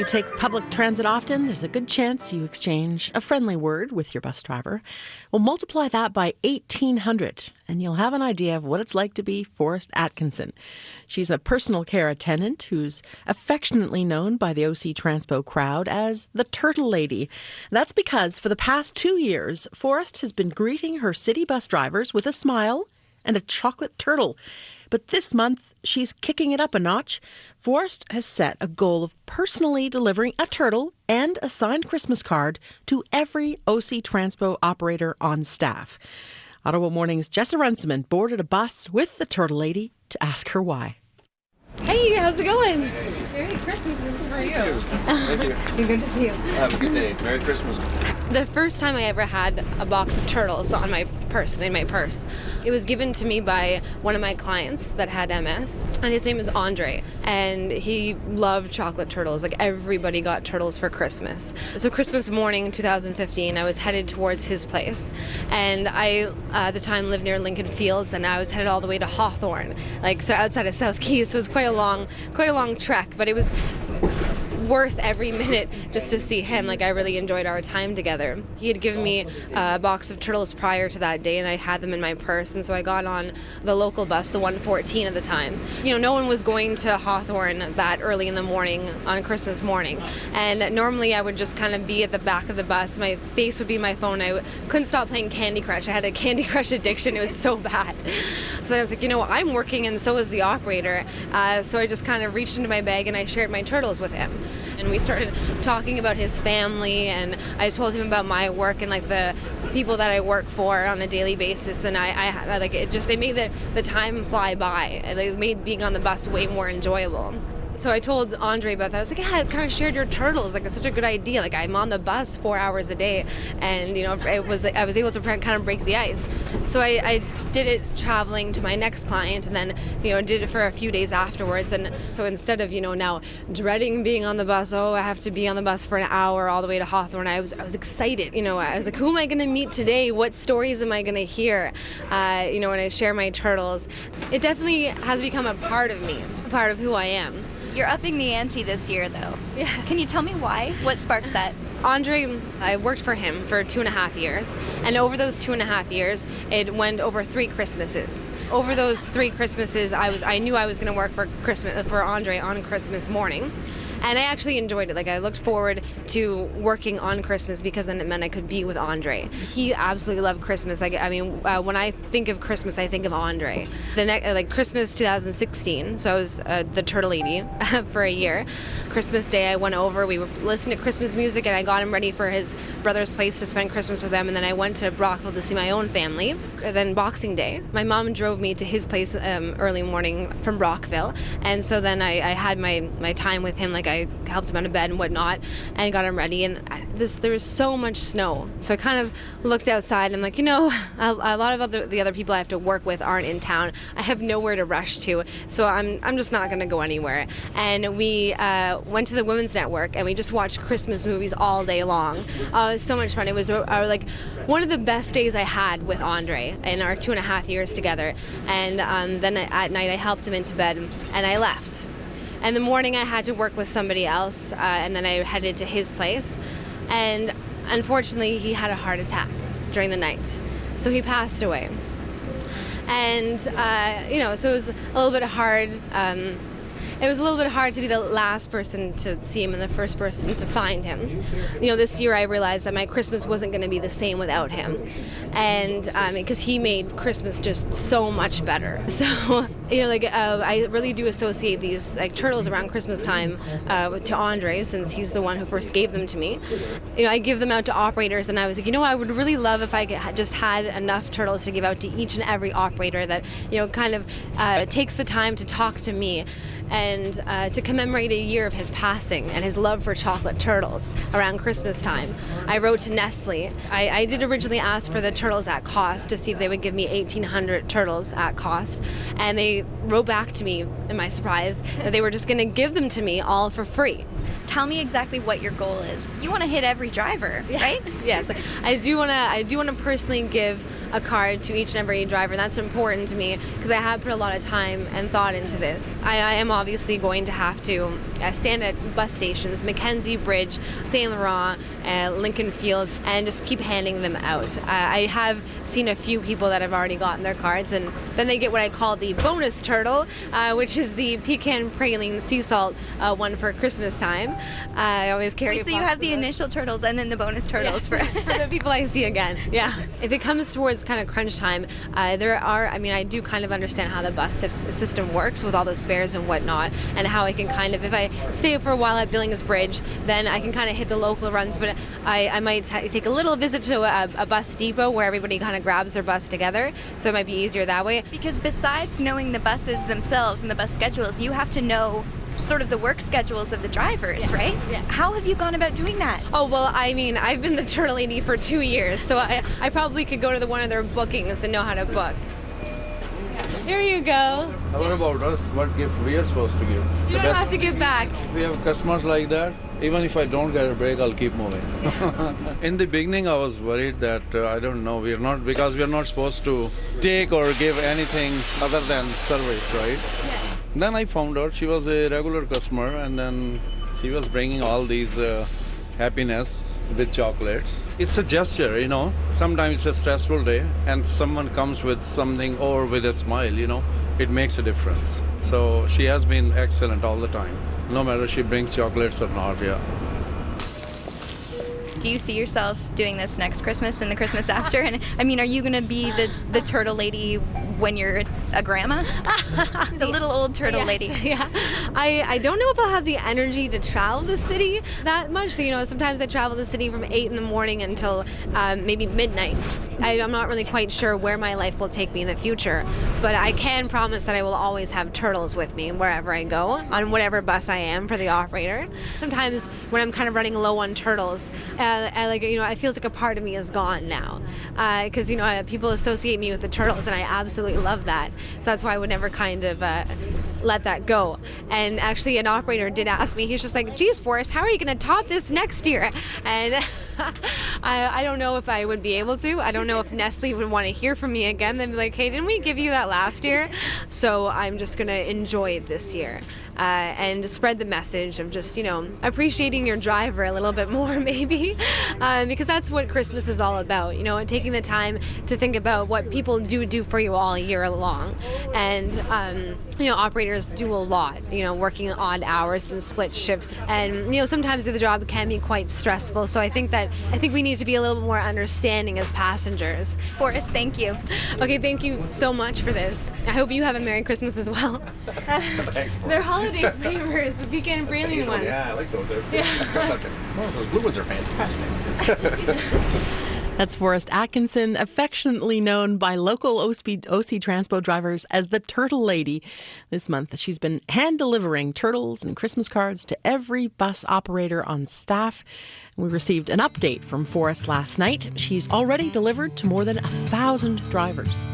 you take public transit often, there's a good chance you exchange a friendly word with your bus driver. Well, multiply that by 1,800, and you'll have an idea of what it's like to be Forrest Atkinson. She's a personal care attendant who's affectionately known by the OC Transpo crowd as the Turtle Lady. That's because for the past 2 years, Forrest has been greeting her city bus drivers with a smile and a chocolate turtle. But this month, she's kicking it up a notch. Forrest has set a goal of personally delivering a turtle and a signed Christmas card to every OC Transpo operator on staff. Ottawa Morning's Jessa Runciman boarded a bus with the Turtle Lady to ask her why. Hey, how's it going? Merry Christmas, this is for you. Thank you. Good to see you. Have a good day. Merry Christmas. The first time I ever had a box of turtles on my person, in my purse, it was given to me by one of my clients that had MS, and his name is Andre, and he loved chocolate turtles. Like, everybody got turtles for Christmas. So Christmas morning 2015, I was headed towards his place, and I at the time lived near Lincoln Fields, and I was headed all the way to Hawthorne, so outside of South Keys. So it was quite a long trek, but it was worth every minute just to see him. I really enjoyed our time together. He had given me a box of turtles prior to that day, and I had them in my purse, and so I got on the local bus, the 114 at the time. No one was going to Hawthorne that early in the morning on Christmas morning, and normally I would just kind of be at the back of the bus. My face would be my phone. I couldn't stop playing Candy Crush. I had a Candy Crush addiction. It was so bad. So I was like, I'm working, and so is the operator. So I just kind of reached into my bag and I shared my turtles with him. And we started talking about his family, and I told him about my work and the people that I work for on a daily basis, and it made the time fly by, and it made being on the bus way more enjoyable. So I told Andre about that. I was like, yeah, I kind of shared your turtles. It's such a good idea. I'm on the bus 4 hours a day, and I was able to kind of break the ice. So I did it traveling to my next client, and then did it for a few days afterwards. And so instead of now dreading being on the bus, I have to be on the bus for an hour all the way to Hawthorne, I was excited. I was like, who am I going to meet today? What stories am I going to hear? When I share my turtles, it definitely has become a part of me, a part of who I am. You're upping the ante this year, though. Yes. Can you tell me why? What sparked that? Andre, I worked for him for 2.5 years, and over those 2.5 years, it went over 3 Christmases. Over those 3 Christmases, I knew I was going to work for Andre on Christmas morning. And I actually enjoyed it. I looked forward to working on Christmas because then it meant I could be with Andre. He absolutely loved Christmas. When I think of Christmas, I think of Andre. Christmas 2016, so I was the Turtle Lady for a year. Christmas Day, I went over, we were listening to Christmas music, and I got him ready for his brother's place to spend Christmas with them, and then I went to Brockville to see my own family. And then Boxing Day, my mom drove me to his place early morning from Brockville, and so then I had my time with him. I helped him out of bed and whatnot, and got him ready, and there was so much snow. So I kind of looked outside, and I'm like, a lot of the other people I have to work with aren't in town. I have nowhere to rush to, so I'm just not going to go anywhere. And we went to the Women's Network, and we just watched Christmas movies all day long. It was so much fun. It was one of the best days I had with Andre in our 2.5 years together. And then at night I helped him into bed, and I left. And the morning I had to work with somebody else, and then I headed to his place. And unfortunately, he had a heart attack during the night. So he passed away. And, so it was a little bit hard. It was a little bit hard to be the last person to see him and the first person to find him. This year I realized that my Christmas wasn't going to be the same without him. And because he made Christmas just so much better. So, I really do associate these turtles around Christmas time to Andre, since he's the one who first gave them to me. I give them out to operators, and I was like, I would really love if I just had enough turtles to give out to each and every operator that, kind of takes the time to talk to me. And to commemorate a year of his passing and his love for chocolate turtles around Christmas time, I wrote to Nestle. I did originally ask for the turtles at cost to see if they would give me 1,800 turtles at cost, and they wrote back to me, in my surprise, that they were just going to give them to me all for free. Tell me exactly what your goal is. You want to hit every driver, right? Yes, I do want to personally give a card to each and every driver, and that's important to me because I have put a lot of time and thought into this. I am obviously going to have to stand at bus stations, Mackenzie Bridge, Saint Laurent, Lincoln Fields, and just keep handing them out. I have seen a few people that have already gotten their cards, and then they get what I call the bonus turtle, which is the pecan praline sea salt one for Christmas time. I always carry. Wait, so you have the initial turtles and then the bonus turtles for the people I see again. Yeah. If it comes towards kind of crunch time, I do kind of understand how the bus system works with all the spares and whatnot, and how I can kind of, if I stay for a while at Billings Bridge, then I can kind of hit the local runs, but I might take a little visit to a bus depot where everybody kind of grabs their bus together, so it might be easier that way. Because besides knowing the buses themselves and the bus schedules, you have to know sort of the work schedules of the drivers, right? Yeah. How have you gone about doing that? Oh, well, I mean, I've been the turtle lady for 2 years, so I probably could go to one of their bookings and know how to book. Here you go. What about us? What gift we are supposed to give? You don't have to give back. If we have customers like that, even if I don't get a break, I'll keep moving. In the beginning, I was worried that, I don't know, because we are not supposed to take or give anything other than service, right? Yeah. Then I found out she was a regular customer, and then she was bringing all these happiness with chocolates. It's a gesture, you know. Sometimes it's a stressful day and someone comes with something or with a smile, you know, it makes a difference. So she has been excellent all the time, no matter she brings chocolates or not, yeah. Do you see yourself doing this next Christmas and the Christmas after? And I mean, are you going to be the turtle lady when you're a grandma? The little old turtle lady. Yeah. I don't know if I'll have the energy to travel the city that much. So, you know, sometimes I travel the city from 8 in the morning until maybe midnight. I'm not really quite sure where my life will take me in the future, but I can promise that I will always have turtles with me wherever I go, on whatever bus I am for the operator. Sometimes when I'm kind of running low on turtles, it feels like a part of me is gone now, because people associate me with the turtles, and I absolutely love that. So that's why I would never kind of let that go. And actually, an operator did ask me. He's just like, "Geez, Forrest, how are you going to top this next year?" And I don't know if I would be able to. I don't know if Nestle would want to hear from me again. They'd be like, "Hey, didn't we give you that last year?" So I'm just going to enjoy it this year and spread the message of just, appreciating your driver a little bit more, maybe, because that's what Christmas is all about, and taking the time to think about what people do for you all year long. And, operators do a lot, working odd hours and split shifts. And, sometimes the job can be quite stressful. So I think we need to be a little bit more understanding as passengers. Forrest, thank you. Okay, thank you so much for this. I hope you have a Merry Christmas as well. Thanks, They're holiday flavors, the pecan praline ones. Yeah, I like those. Those blue ones are fantastic. That's Forrest Atkinson, affectionately known by local OC Transpo drivers as the Turtle Lady. This month, she's been hand-delivering turtles and Christmas cards to every bus operator on staff. We received an update from Forrest last night. She's already delivered to more than 1,000 drivers.